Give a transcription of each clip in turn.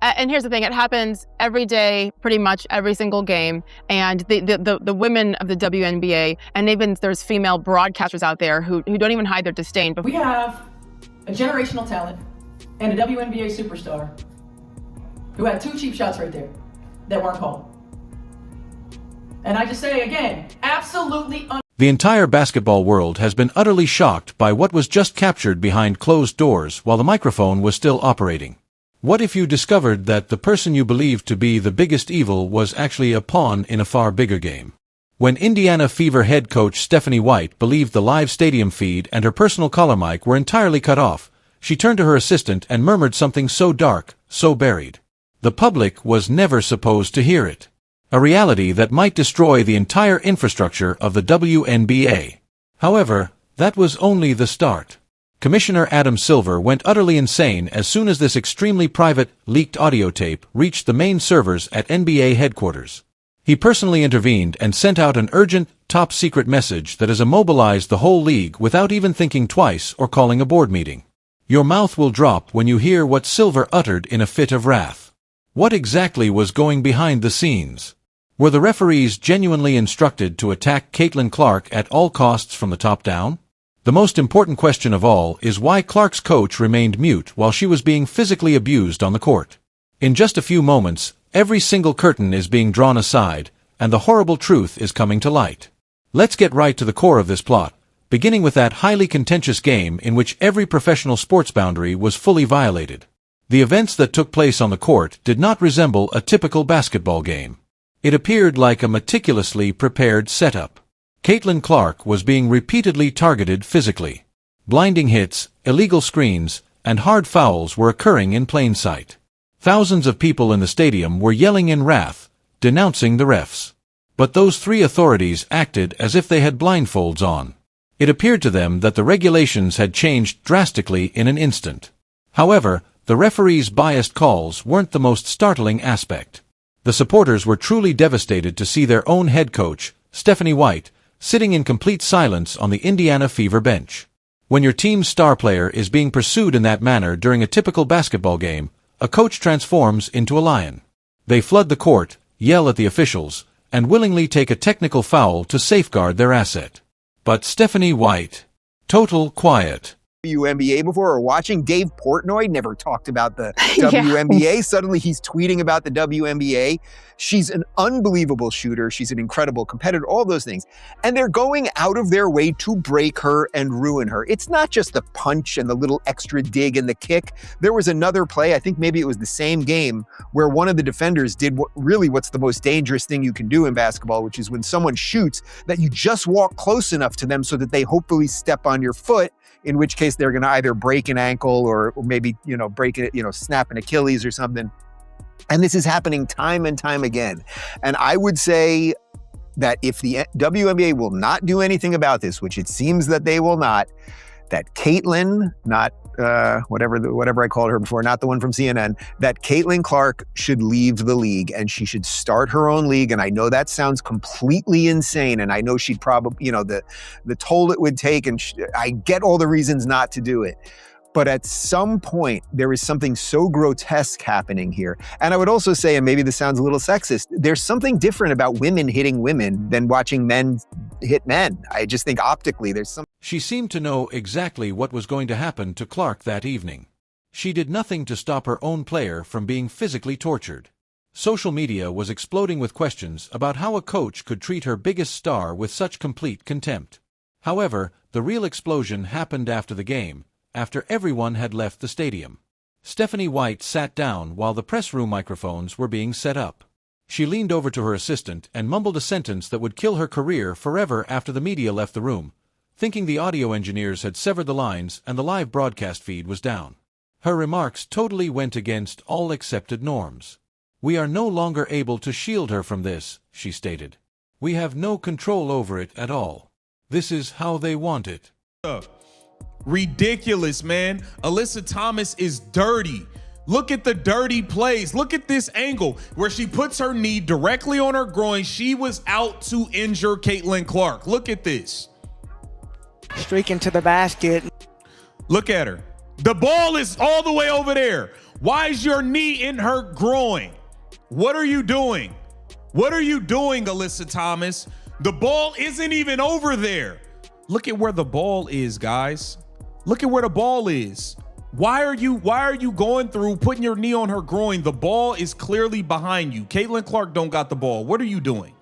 And here's the thing, it happens every day, pretty much every single game. And the women of the WNBA, and there's female broadcasters out there who don't even hide their disdain. But we have a generational talent and a WNBA superstar who had 2 cheap shots right there that weren't called. And I just say again, absolutely The entire basketball world has been utterly shocked by what was just captured behind closed doors while the microphone was still operating. What if you discovered that the person you believed to be the biggest evil was actually a pawn in a far bigger game? When Indiana Fever head coach Stephanie White believed the live stadium feed and her personal collar mic were entirely cut off, she turned to her assistant and murmured something so dark, so buried. The public was never supposed to hear it. A reality that might destroy the entire infrastructure of the WNBA. However, that was only the start. Commissioner Adam Silver went utterly insane as soon as this extremely private, leaked audio tape reached the main servers at NBA headquarters. He personally intervened and sent out an urgent, top-secret message that has immobilized the whole league without even thinking twice or calling a board meeting. Your mouth will drop when you hear what Silver uttered in a fit of wrath. What exactly was going behind the scenes? Were the referees genuinely instructed to attack Caitlin Clark at all costs from the top down? The most important question of all is why Clark's coach remained mute while she was being physically abused on the court. In just a few moments, every single curtain is being drawn aside, and the horrible truth is coming to light. Let's get right to the core of this plot, beginning with that highly contentious game in which every professional sports boundary was fully violated. The events that took place on the court did not resemble a typical basketball game. It appeared like a meticulously prepared setup. Caitlin Clark was being repeatedly targeted physically. Blinding hits, illegal screens, and hard fouls were occurring in plain sight. Thousands of people in the stadium were yelling in wrath, denouncing the refs. But those 3 authorities acted as if they had blindfolds on. It appeared to them that the regulations had changed drastically in an instant. However, the referees' biased calls weren't the most startling aspect. The supporters were truly devastated to see their own head coach, Stephanie White, sitting in complete silence on the Indiana Fever bench. When your team's star player is being pursued in that manner during a typical basketball game, a coach transforms into a lion. They flood the court, yell at the officials, and willingly take a technical foul to safeguard their asset. But Stephanie White, total quiet. WNBA before or watching. Dave Portnoy never talked about the WNBA. Suddenly he's tweeting about the WNBA. She's an unbelievable shooter. She's an incredible competitor, all those things. And they're going out of their way to break her and ruin her. It's not just the punch and the little extra dig and the kick. There was another play, I think maybe it was the same game, where one of the defenders did what's the most dangerous thing you can do in basketball, which is when someone shoots, that you just walk close enough to them so that they hopefully step on your foot, in which case they're going to either break an ankle or maybe, break it, snap an Achilles or something. And this is happening time and time again. And I would say that if the WNBA will not do anything about this, which it seems that they will not, that Caitlin, not whatever I called her before, not the one from CNN, that Caitlin Clark should leave the league and she should start her own league. And I know that sounds completely insane. And I know she'd probably, the toll it would take, and I get all the reasons not to do it. But at some point, there is something so grotesque happening here. And I would also say, and maybe this sounds a little sexist, there's something different about women hitting women than watching men hit men. I just think optically there's some... She seemed to know exactly what was going to happen to Clark that evening. She did nothing to stop her own player from being physically tortured. Social media was exploding with questions about how a coach could treat her biggest star with such complete contempt. However, the real explosion happened after the game, after everyone had left the stadium. Stephanie White sat down while the press room microphones were being set up. She leaned over to her assistant and mumbled a sentence that would kill her career forever after the media left the room, thinking the audio engineers had severed the lines and the live broadcast feed was down. Her remarks totally went against all accepted norms. "We are no longer able to shield her from this," she stated. "We have no control over it at all. This is how they want it." Ridiculous, man. Alyssa Thomas is dirty. Look at the dirty plays. Look at this angle where she puts her knee directly on her groin. She was out to injure Caitlin Clark. Look at this. Streaking to the basket. Look at her. The ball is all the way over there. Why is your knee in her groin? What are you doing? What are you doing, Alyssa Thomas? The ball isn't even over there. Look at where the ball is, guys. Look at where the ball is. Why are you going through putting your knee on her groin? The ball is clearly behind you. Caitlin Clark don't got the ball. What are you doing?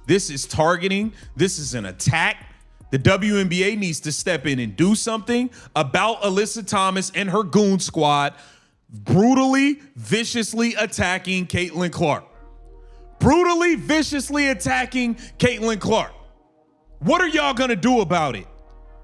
This is targeting. This is an attack. The WNBA needs to step in and do something about Alyssa Thomas and her goon squad brutally, viciously attacking Caitlin Clark. Brutally, viciously attacking Caitlin Clark. What are y'all gonna do about it?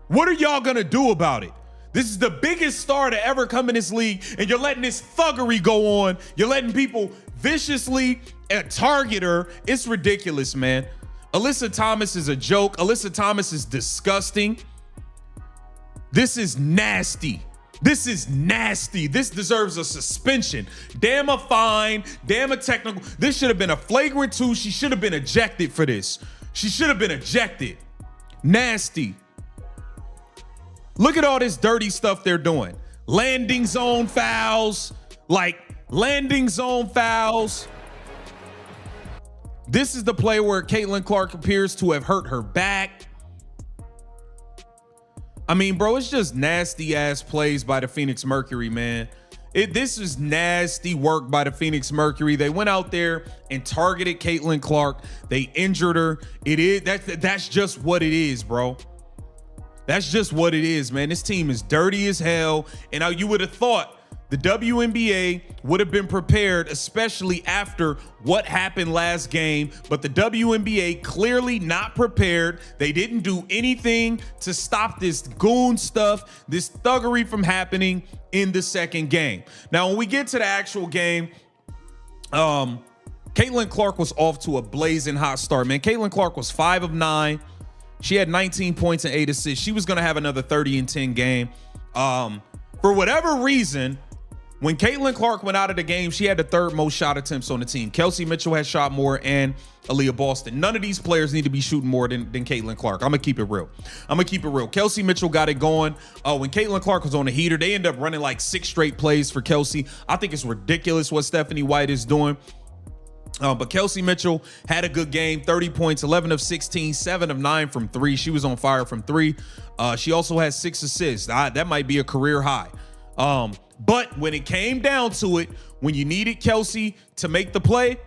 What are y'all gonna do about it? This is the biggest star to ever come in this league, and you're letting this thuggery go on. You're letting people viciously target her. It's ridiculous, man. Alyssa Thomas is a joke. Alyssa Thomas is disgusting. This is nasty. This is nasty. This deserves a suspension. Damn a fine. Damn a technical. This should have been a flagrant 2. She should have been ejected for this. She should have been ejected. Nasty. Look at all this dirty stuff they're doing. Landing zone fouls. Like landing zone fouls. This is the play where Caitlin Clark appears to have hurt her back. I mean, bro, it's just nasty ass plays by the Phoenix Mercury, man. This is nasty work by the Phoenix Mercury. They went out there and targeted Caitlin Clark. They injured her. That's just what it is, bro. That's just what it is, man. This team is dirty as hell. And now you would have thought the WNBA would have been prepared, especially after what happened last game, but the WNBA clearly not prepared. They didn't do anything to stop this goon stuff, this thuggery from happening in the second game. Now, when we get to the actual game, Caitlin Clark was off to a blazing hot start, man. Caitlin Clark was 5 of 9. She had 19 points and 8 assists. She was going to have another 30 and 10 game. For whatever reason, when Caitlin Clark went out of the game, she had the 3rd most shot attempts on the team. Kelsey Mitchell had shot more, and Aaliyah Boston. None of these players need to be shooting more than Caitlin Clark. I'm going to keep it real. Kelsey Mitchell got it going. When Caitlin Clark was on the heater, they ended up running like 6 straight plays for Kelsey. I think it's ridiculous what Stephanie White is doing. But Kelsey Mitchell had a good game, 30 points, 11 of 16, 7 of 9 from 3. She was on fire from 3. She also has 6 assists. That might be a career high. But when it came down to it, when you needed Kelsey to make the play,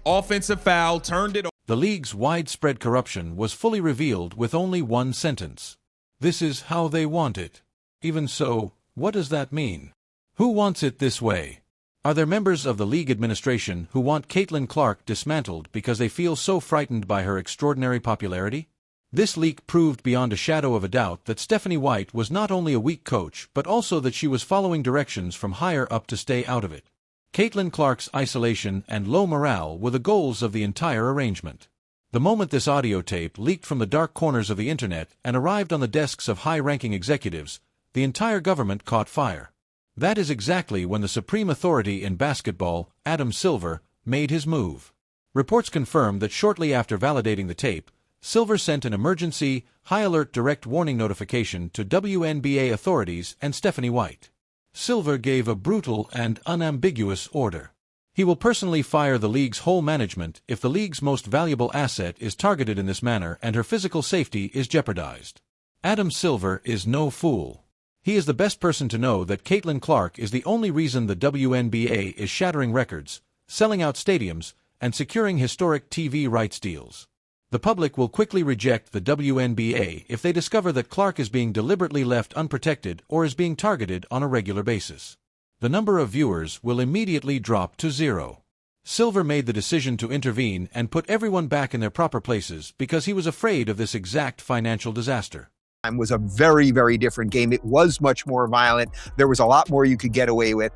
offensive foul, turned it over. The league's widespread corruption was fully revealed with only one sentence. This is how they want it. Even so, what does that mean? Who wants it this way? Are there members of the league administration who want Caitlin Clark dismantled because they feel so frightened by her extraordinary popularity? This leak proved beyond a shadow of a doubt that Stephanie White was not only a weak coach, but also that she was following directions from higher up to stay out of it. Caitlin Clark's isolation and low morale were the goals of the entire arrangement. The moment this audio tape leaked from the dark corners of the internet and arrived on the desks of high-ranking executives, the entire government caught fire. That is exactly when the supreme authority in basketball, Adam Silver, made his move. Reports confirm that shortly after validating the tape, Silver sent an emergency, high-alert direct warning notification to WNBA authorities and Stephanie White. Silver gave a brutal and unambiguous order. He will personally fire the league's whole management if the league's most valuable asset is targeted in this manner and her physical safety is jeopardized. Adam Silver is no fool. He is the best person to know that Caitlin Clark is the only reason the WNBA is shattering records, selling out stadiums, and securing historic TV rights deals. The public will quickly reject the WNBA if they discover that Clark is being deliberately left unprotected or is being targeted on a regular basis. The number of viewers will immediately drop to 0. Silver made the decision to intervene and put everyone back in their proper places because he was afraid of this exact financial disaster. It was a very, very different game. It was much more violent. There was a lot more you could get away with.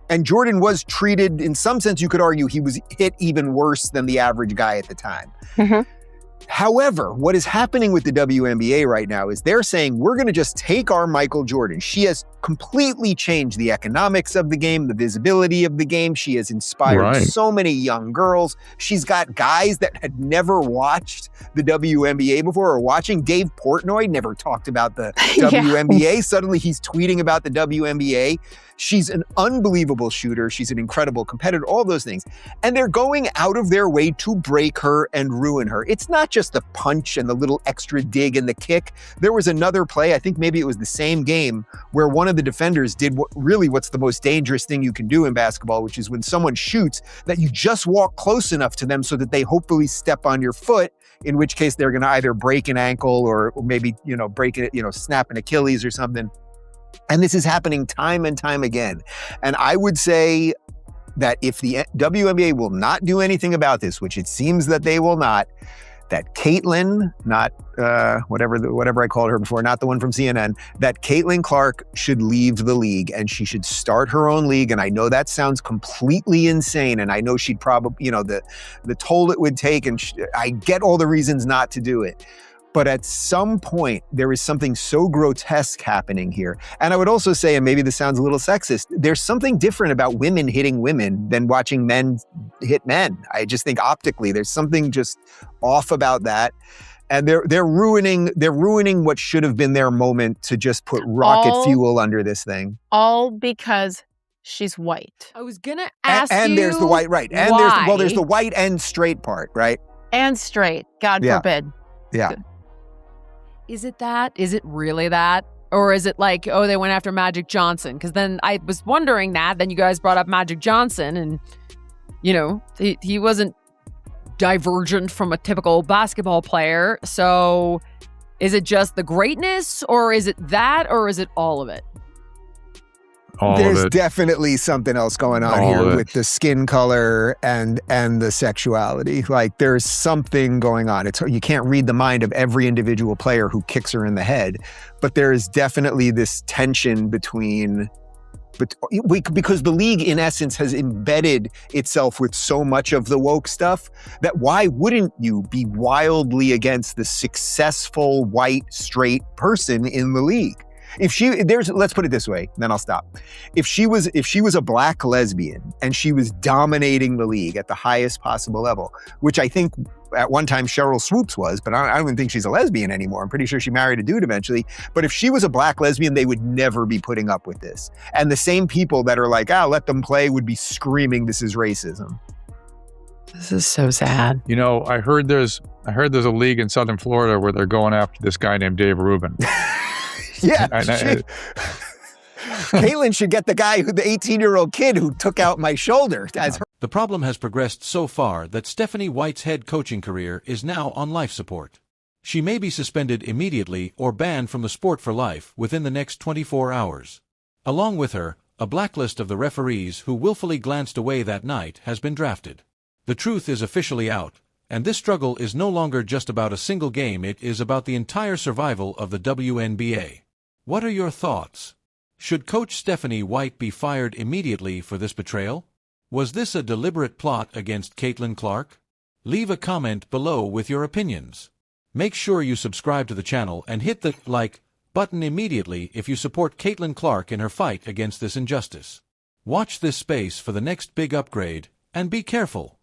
And Jordan was treated, in some sense, you could argue he was hit even worse than the average guy at the time. However, what is happening with the WNBA right now is they're saying, we're going to just take our Michael Jordan. She has completely changed the economics of the game, the visibility of the game. She has inspired so many young girls. She's got guys that had never watched the WNBA before or watching. Dave Portnoy never talked about the WNBA. Suddenly he's tweeting about the WNBA. She's an unbelievable shooter. She's an incredible competitor, all those things. And they're going out of their way to break her and ruin her. It's not just the punch and the little extra dig and the kick. There was another play, I think maybe it was the same game, where one of the defenders did what's the most dangerous thing you can do in basketball, which is when someone shoots, that you just walk close enough to them so that they hopefully step on your foot, in which case they're going to either break an ankle or maybe, break it, snap an Achilles or something. And this is happening time and time again. And I would say that if the WNBA will not do anything about this, which it seems that they will not, that Caitlin, not whatever I called her before, not the one from CNN, that Caitlin Clark should leave the league and she should start her own league. And I know that sounds completely insane. And I know she'd probably, the toll it would take, and I get all the reasons not to do it. But at some point, there is something so grotesque happening here. And I would also say, and maybe this sounds a little sexist, there's something different about women hitting women than watching men hit men. I just think optically, there's something just off about that. And they're ruining what should have been their moment to just put rocket fuel under this thing. All because she's white. I was gonna ask you. And there's the white, right? And why? there's the white and straight part, right? And straight, God forbid. Yeah. Is it that? Is it really that? Or is it like, oh, they went after Magic Johnson? Because then I was wondering that. Then you guys brought up Magic Johnson, and, he wasn't divergent from a typical basketball player. So is it just the greatness, or is it that, or is it all of it? There's definitely something else going on here with the skin color and the sexuality. Like, there's something going on. You can't read the mind of every individual player who kicks her in the head, but there is definitely this tension because the league, in essence, has embedded itself with so much of the woke stuff that why wouldn't you be wildly against the successful white straight person in the league? Let's put it this way, then I'll stop. If she was a black lesbian and she was dominating the league at the highest possible level, which I think at one time Cheryl Swoops was, but I don't even think she's a lesbian anymore. I'm pretty sure she married a dude eventually. But if she was a black lesbian, they would never be putting up with this. And the same people that are like, let them play, would be screaming, this is racism. This is so sad. I heard there's a league in Southern Florida where they're going after this guy named Dave Rubin. Yeah, Caitlin should get the 18-year-old kid who took out my shoulder as her. The problem has progressed so far that Stephanie White's head coaching career is now on life support. She may be suspended immediately or banned from the sport for life within the next 24 hours. Along with her, a blacklist of the referees who willfully glanced away that night has been drafted. The truth is officially out, and this struggle is no longer just about a single game, it is about the entire survival of the WNBA. What are your thoughts? Should Coach Stephanie White be fired immediately for this betrayal? Was this a deliberate plot against Caitlin Clark? Leave a comment below with your opinions. Make sure you subscribe to the channel and hit the like button immediately if you support Caitlin Clark in her fight against this injustice. Watch this space for the next big upgrade, and be careful.